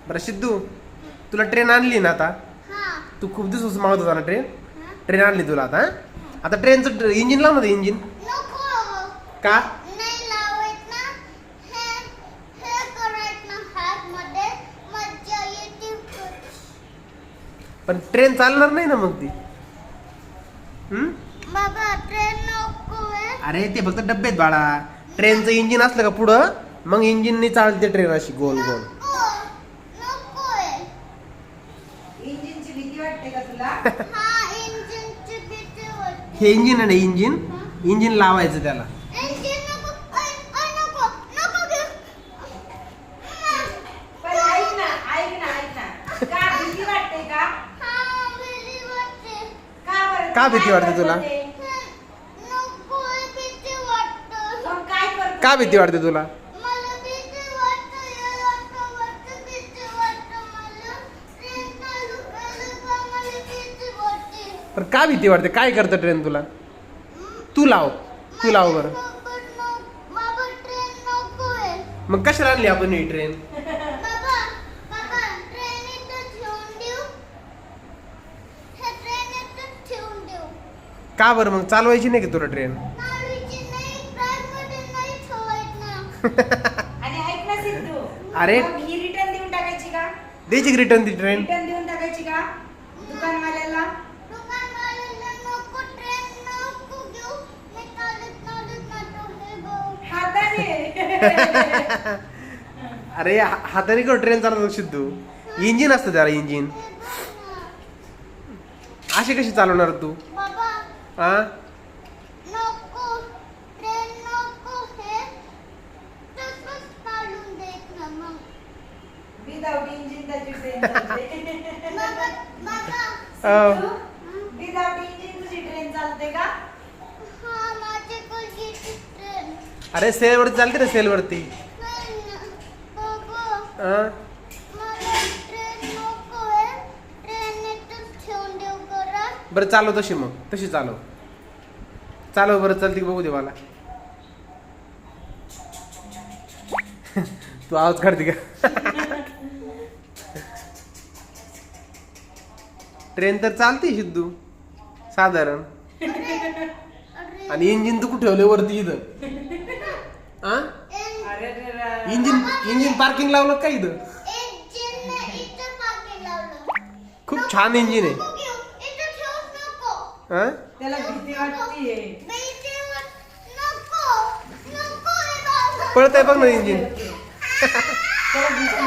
बरं सिद्धू, तुला ट्रेन आणली ना आता? तू खूप दिवस मागत होता ना ट्रेन. ट्रेन आणली तुला आता. आता ट्रेनचं इंजिन लाव ना, इंजिन. का? पण ट्रेन चालणार नाही ना मग ती. अरे ते फक्त डब्यात बाळा. ट्रेनचं इंजिन असलं का पुढं, मग इंजिनने चालते ट्रेन अशी गोल गोल. इंजिनची भीती वाटते का तुला? हे इंजिन आहे ना, इंजिन. इंजिन लावायचं त्याला. पण ऐक ना. का भीती वाटते का? का भीती वाटते तुला? मग काय करतो? का भीती वाटते तुला? पण का भीती वाटते? काय करतं ट्रेन तुला? तू लाव बरं. मग कशाला आणली आपण ही ट्रेन? का बरं मग चालवायची नाही की तुला ट्रेन? आणि ऐक ना सिद्धू, अरे. मग ही रिटर्न देऊन टाकायची का? द्यायची रिटर्न ती ट्रेन. रिटर्न देऊन टाकायची का दुकानवाल्याला? हाताने. अरे हाताने कर ट्रेन चालवतो सिद्धू. इंजिन असतं त्याला, इंजिन. अशी कशी चालवणार तू? हा, विदाउट इंजिन त्याची ट्रेन चालते. विदाउट इंजिन तुझी ट्रेन चालते का? अरे सेल वरती चालते ना, सेल वरती. हा? बरं चालव तशी, मग तशी चालव बरं. चालते की बघू दे मला. तू आवाज काढते का? ट्रेन तर चालते सिद्धू साधारण. आणि इंजिन तू कुठे ठेवले वरती इथं? हा, अरे इंजिन पार्किंग लावलं का इथं? खूप छान इंजिन आहे. हा, त्याला भीती वाटतीये. पळत आहे बघ ना इंजिन. त्याला भीती वाटते.